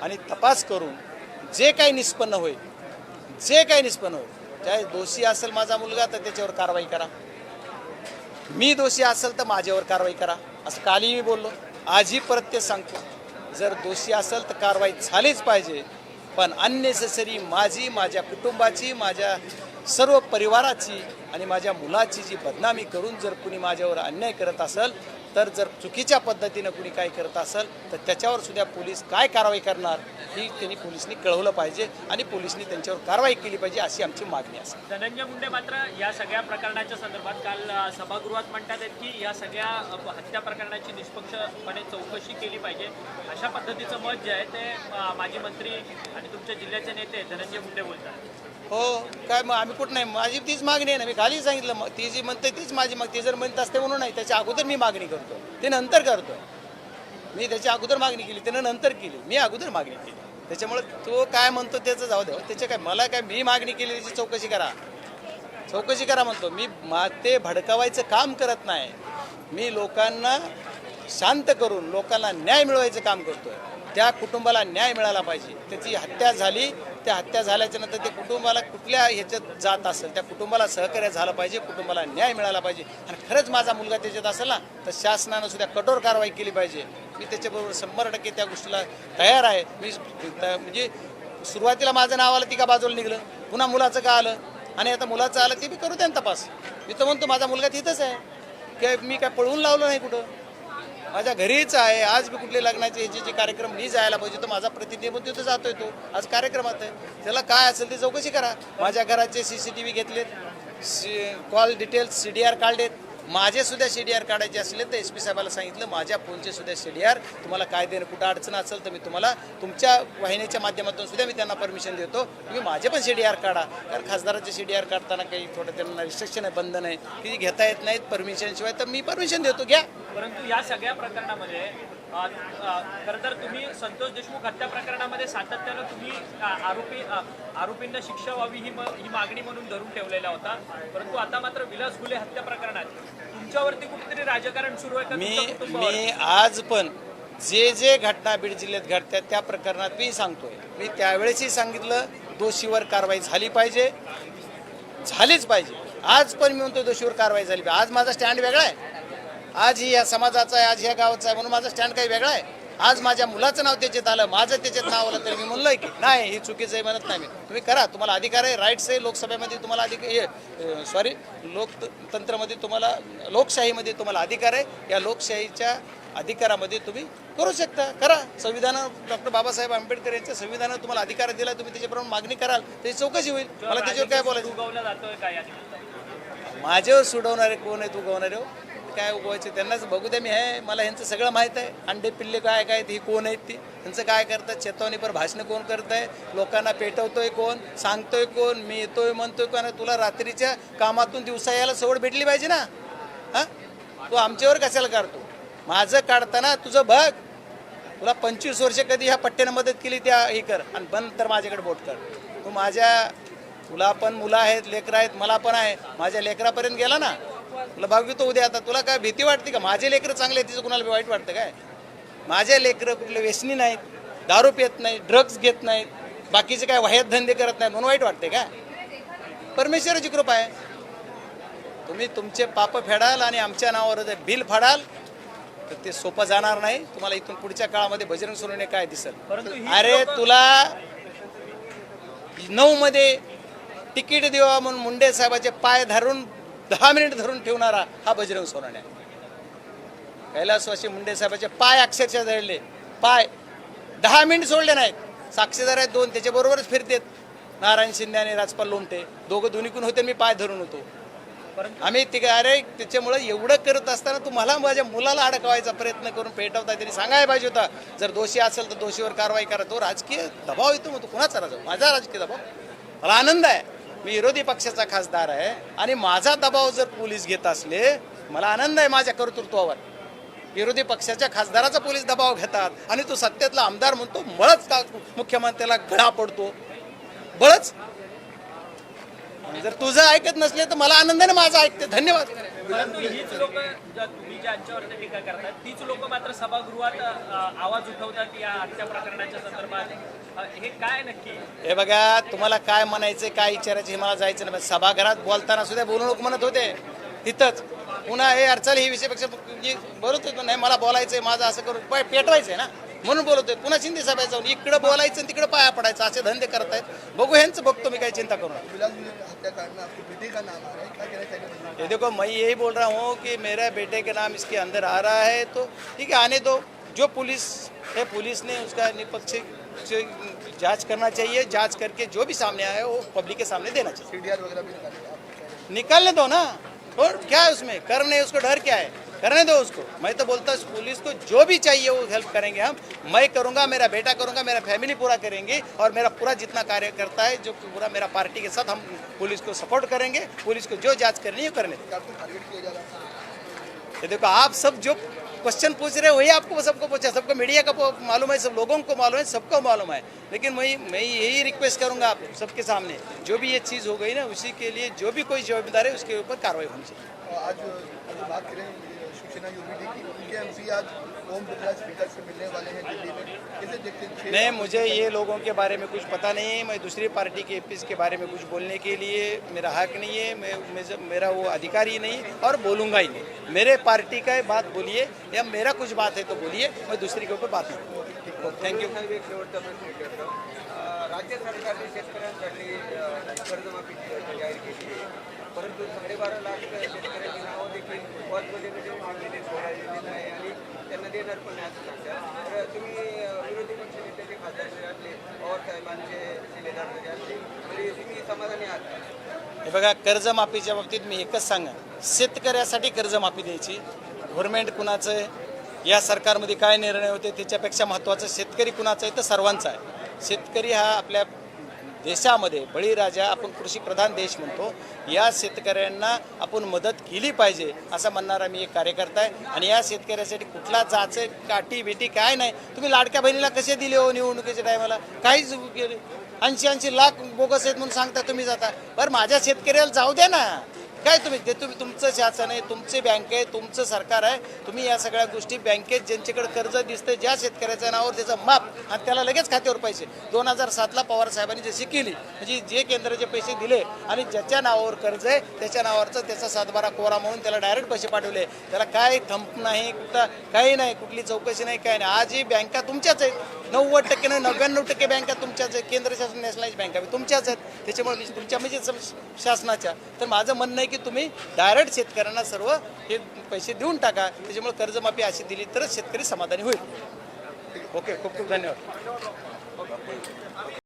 आणि तपास करून जे काही निष्पन्न होईल चाहे दोषी असेल माझा मुलगा तर त्याच्यावर कारवाई करा, मी दोषी असेल तर माझ्यावर कारवाई करा, असं कालही मी बोललो, आजही परत ते सांगतो. जर दोषी असेल तर कारवाई झालीच पाहिजे, पण अननेसेसरी माझ्या कुटुंबाची, माझ्या सर्व परिवाराची आणि माझ्या मुलाची जी बदनामी करून जर कुणी माझ्यावर अन्याय करत असेल, तर जर चुकीच्या पद्धतीनं कुणी काय करत असेल तर त्याच्यावर सुद्धा पोलीस काय कारवाई करणार ही त्यांनी पोलिसांनी कळवलं पाहिजे आणि पोलिसांनी त्यांच्यावर कारवाई केली पाहिजे, अशी आमची मागणी असेल. धनंजय मुंडे मात्र या सगळ्या प्रकरणाच्या संदर्भात काल सभागृहात म्हणतात आहेत की या सगळ्या हत्या प्रकरणाची निष्पक्षपणे चौकशी केली पाहिजे, अशा पद्धतीचं मत जे आहे ते माजी मंत्री आणि तुमच्या जिल्ह्याचे नेते धनंजय मुंडे बोलतात. हो, काय मग आम्ही कुठं नाही, माझी तीच मागणी आहे ना, मी खाली सांगितलं, मग ती जी म्हणते तीच माझी मग, ती जर म्हणत असते म्हणून नाही, त्याच्या अगोदर मी मागणी करतो, ते नंतर करतो. मी त्याच्या अगोदर मागणी केली, त्यानं नंतर केली, मी अगोदर मागणी केली. त्याच्यामुळे तो काय म्हणतो त्याचं जाऊ द्या, त्याच्या काय मला काय, मी मागणी केली त्याची चौकशी करा म्हणतो. मी ते भडकावायचं काम करत नाही, मी लोकांना शांत करून लोकांना न्याय मिळवायचं काम करतोय. त्या कुटुंबाला न्याय मिळाला पाहिजे, त्याची हत्या झाली, त्या हत्या झाल्याच्या नंतर ते कुटुंबाला कुठल्या ह्याच्यात जात असेल त्या कुटुंबाला सहकार्य झालं पाहिजे, कुटुंबाला न्याय मिळाला पाहिजे. आणि खरंच माझा मुलगा त्याच्यात असेल ना तर शासनानं सुद्धा कठोर कारवाई केली पाहिजे. मी त्याच्याबरोबर 100% त्या गोष्टीला तयार आहे. मी म्हणजे सुरुवातीला माझं नाव आलं ती का बाजूला निघलं, पुन्हा मुलाचं का आलं, आणि आता मुलाचं आलं ते बी करू द्या तपास. मी तर म्हणतो माझा मुलगा तिथंच आहे, काय मी काय पळवून लावलं नाही कुठं, माझ्या घरीच आहे. आज मी कुठले लग्नाचे ह्याचे जे कार्यक्रम मी जायला पाहिजे तो माझा प्रतिनिधी तिथं जातोय, तो आज कार्यक्रमात आहे, त्याला काय असेल ते चौकशी करा. माझ्या घराचे CCTV घेतलेत, कॉल डिटेल्स CDR काढलेत, माझे सुद्धा CDR काढायचे असले तर SP साहेबाला सांगितलं माझ्या फोनचे सुद्धा CDR, तुम्हाला कायद्याने कुठं अडचण असेल तर मी तुम्हाला तुमच्या वाहिनीच्या माध्यमातून सुद्धा मी त्यांना परमिशन देतो, तुम्ही माझे पण CDR काढा. कारण खासदाराचे CDR काढताना काही थोडं त्यांना रिस्ट्रिक्शन आहे, बंधन आहे की घेता येत नाहीत परमिशनशिवाय, तर मी परमिशन देतो, घ्या. परंतु या सगळ्या प्रकरणामध्ये खरं तर तुम्ही संतोष देशमुख हत्या प्रकरणामध्ये सातत्यानं तुम्ही आरोपींना शिक्षा व्हावी ही मागणी म्हणून धरून ठेवलेला होता, परंतु आता मात्र विलास घुले हत्या प्रकरणात तुमच्यावरती कुठेतरी राजकारण सुरू आहे का? मी आज पण जे घटना बीड जिल्ह्यात घडतात त्या प्रकरणात मी सांगतोय, मी त्यावेळेसही सांगितलं दोषीवर कारवाई झालीच पाहिजे. आज पण मी म्हणतो दोषीवर कारवाई झाली पाहिजे. आज माझा स्टँड वेगळा आहे, आज ही या समाजाचा आहे, आज ह्या गावाचा आहे, म्हणून माझा स्टँड काही वेगळा आहे. आज माझ्या मुलाचं नाव त्याच्यात आलं, माझं त्याच्यात नाव आलं, तर मी म्हणलोय की नाही हे चुकीचं आहे म्हणत नाही मी. तुम्ही करा, तुम्हाला अधिकार आहे, राईट्स आहे. लोकसभेमध्ये तुम्हाला लोकतंत्रामध्ये तुम्हाला, लोकशाहीमध्ये तुम्हाला अधिकार आहे. या लोकशाहीच्या अधिकारामध्ये तुम्ही करू शकता, करा. संविधान डॉक्टर बाबासाहेब आंबेडकर यांच्या संविधानात तुम्हाला अधिकार दिला, तुम्ही त्याच्याप्रमाणे मागणी कराल, त्याची चौकशी होईल. मला त्याच्यावर काय बोलायचं, माझ्यावर सोडवणारे कोण आहेत, उगवणारे हो काय उगवायचे त्यांनाच बघू द्या. मी आहे, मला ह्यांचं सगळं माहीत आहे. अंडे पिल्ले काय ही कोण आहेत, ती त्यांचं काय करतात, चेतावणीपर भाषणं कोण करत आहे, लोकांना पेटवतोय कोण, सांगतोय कोण, मी येतोय म्हणतोय कोण. तुला रात्रीच्या कामातून दिवसा यायला सवड भेटली पाहिजे ना, हां तू आमच्यावर कशाला काढतो. माझं काढताना तुझं बघ, तुला 25 वर्ष कधी ह्या पट्ट्यानं मदत केली त्या हे कर, आणि बंद तर माझ्याकडे बोट कर. तुला पण मुलं आहेत, लेकरं आहेत, मला पण आहे. माझ्या लेकरापर्यंत गेला ना, तुला बघतो उद्या. आता तुला काय भीती वाटते का माझे लेकरं चांगले आहेत तिचं कुणाला वाईट वाटतं काय? माझे लेकरं कुठले व्यसनी नाहीत, दारू पित नाहीत, ड्रग्ज घेत नाहीत, बाकीचे काय वाह्यात धंदे करत नाहीत म्हणून वाईट वाटते का? परमेश्वराची कृपा आहे. तुम्ही तुमचे पाप फेडाल आणि आमच्या नावावर जर बिल फाडाल तर ते सोपं जाणार नाही. तुम्हाला इथून पुढच्या काळामध्ये बजरंग सोनवणे काय दिसेल. अरे तुला 9 मध्ये तिकीट देवा म्हणून मुंडे साहेबाचे पाय धरून 10 मिनिट धरून ठेवणारा हा बजरंग सोनवणे. कैलासवासी मुंडे साहेबाचे पाय अक्षरशः धरले, पाय 10 मिनिट सोडले नाहीत. साक्षीदार आहेत 2 त्याच्याबरोबरच फिरतेत, नारायण शिंदे आणि राजपाल लोमटे, दोन्हीकडून होते, मी पाय धरून होतो. आम्ही ते अरे त्याच्यामुळे एवढं करत असताना तुम्हाला माझ्या मुलाला अडकवायचा प्रयत्न करून पेटवता, त्यांनी सांगायला पाहिजे होता जर दोषी असेल तर दोषीवर कारवाई करा. तो राजकीय दबाव येतो, मग तो कुणाचा राजा? माझा राजकीय दबाव. मला आनंद आहे, मी विरोधी पक्षाचा खासदार आहे आणि माझा दबाव जर पोलीस घेत असले, मला आनंद आहे माझ्या कर्तृत्वावर. विरोधी पक्षाच्या खासदाराचा पोलीस दबाव घेतात आणि तो सत्तेतला आमदार म्हणतो बळच मुख्यमंत्र्याला गळा पडतो, बळच. जर तुझं ऐकत नसले तर मला आनंदाने माझं ऐकते. धन्यवाद. परंतु हीच लोक तुम्ही ज्यांच्यावरती टीका करतात तीच लोक मात्र सभागृहात आवाज उठवतात या हत्या प्रकरणाच्या संदर्भात. हे काय नक्की? हे बघा, तुम्हाला काय म्हणायचं काय विचारायचं हे मला जायचं नाही. सभागृहात बोलताना सुद्धा बोलू नको म्हणत होते तिथंच. पुन्हा हे अडचण ही विषयापेक्षा बोलत होतो नाही, मला बोलायचंय, माझं असं करून पेटवायचंय ना म्हणून बोलतोय. पुन्हा शिंदे सभेत जाऊन इकडं बोलायचं आणि तिकडं पाया पडायचं असे धंदे करत आहेत. बघू ह्यांचं बघतो मी, काही चिंता करू नका. ये देखो, मैं यही बोल रहा हूँ कि मेरा बेटे के नाम इसके अंदर आ रहा है तो ठीक है, आने दो. जो पुलिस है, पुलिस ने उसका निष्पक्ष जांच करना चाहिए. जांच करके जो भी सामने आया है वो पब्लिक के सामने देना चाहिए. सीडीआर वगैरह भी निकालने दो ना. और क्या है उसमें, करने उसको डर क्या है, करने दो उसको. मैं तो बोलता हूँ पुलिस को जो भी चाहिए वो हेल्प करेंगे हम. मैं करूँगा, मेरा बेटा करूँगा, मेरा फैमिली पूरा करेंगे और मेरा पूरा जितना कार्य करता है जो पूरा मेरा पार्टी के साथ हम पुलिस को सपोर्ट करेंगे. पुलिस को जो जांच करनी है वो करने दें. टारगेट किया जा रहा है. ये देखो, आप सब जो क्वेश्चन पूछ रहे हो वही आपको सबको पूछा. सबको मीडिया का मालूम है, सब लोगों को मालूम है, सबको मालूम है. लेकिन मैं यही रिक्वेस्ट करूंगा आप सबके सामने, जो भी ये चीज़ हो गई ना उसी के लिए जो भी कोई जिम्मेदार है उसके ऊपर कार्रवाई होनी चाहिए. आज बात करें शिवसेना यूपीडी की, उनके एमपी आज ओम बिरला स्पीकर से मिलने वाले हैं दिल्ली में. कैसे देखते हैं? नहीं, मुझे ये लोगों के बारे में कुछ पता नहीं है. मैं दूसरी पार्टी के एमपी के बारे में कुछ बोलने के लिए मेरा हक नहीं है. मेरा वो अधिकार ही नहीं और बोलूँगा ही नहीं. मेरे पार्टी का बात बोलिए या मेरा कुछ बात है तो बोलिए, मैं दूसरी के ऊपर बात नहीं. थँक्यू. राज्य सरकारने शेतकऱ्यांसाठी कर्जमाफीची योजना जाहीर केली आहे, परंतु 12.5 लाख शेतकऱ्यांची नावं देखील पॉजमध्ये मागलेली सोडालेली नाही आणि त्यांना देणार पण नाही असं सांगतात. तर तुम्ही विरोधी पक्षनेते खासदार जे असले, पवार साहेबांचे शिलेदार जे असले, तरी तुम्ही समाधानी आहात का? हे बघा, कर्जमाफीच्या बाबतीत मी एकच सांगा, शेतकऱ्यासाठी कर्जमाफी द्यायची. गव्हर्नमेंट कुणाचं आहे, या सरकारमध्ये काय निर्णय होते त्याच्यापेक्षा महत्त्वाचं शेतकरी कुणाचं आहे तर सर्वांचा आहे. शेतकरी हा आपल्या देशामध्ये बळीराजा, आपण कृषीप्रधान देश म्हणतो. या शेतकऱ्यांना आपण मदत केली पाहिजे असं म्हणणारा मी एक कार्यकर्ता आहे. आणि या शेतकऱ्यासाठी कुठला जाचं काठी बेटी काय नाही. तुम्ही लाडक्या बहिणीला कसे दिले हो निवडणुकीच्या टायमाला, काहीच केले. 80 लाख बोगस आहेत म्हणून सांगता तुम्ही जाता. बरं, माझ्या शेतकऱ्याला जाऊ द्या ना. काय तुम्ही तुमचं शासन आहे, तुमचे बँक आहे, तुमचं सरकार आहे. तुम्ही या सगळ्या गोष्टी बँकेत ज्यांच्याकडे कर्ज दिसतं ज्या शेतकऱ्याच्या नावावर त्याचं माप आणि त्याला लगेच खात्यावर पैसे. 2007ला पवार साहेबांनी जशी केली, म्हणजे जे केंद्राचे पैसे दिले आणि ज्याच्या नावावर कर्ज आहे त्याच्या नावावरचं त्याचा 7/12 कोरा म्हणून त्याला डायरेक्ट पैसे पाठवले. त्याला काय थंप नाही, कुठं काही नाही, कुठली चौकशी नाही, काय नाही. आजही बँका तुमच्याच आहेत. 90% नाही 99% बँका तुमच्याच आहेत. केंद्र शासन नॅशनलाइज बँका तुमच्याच आहेत. त्याच्यामुळे तुमच्या म्हणजे शासनाच्या. तर माझं म्हणणं आहे की तुम्ही डायरेक्ट शेतकऱ्यांना सर्व हे पैसे देऊन टाका. त्याच्यामुळे कर्जमाफी अशी दिली तरच शेतकरी समाधानी होईल. ओके, खूप खूप धन्यवाद.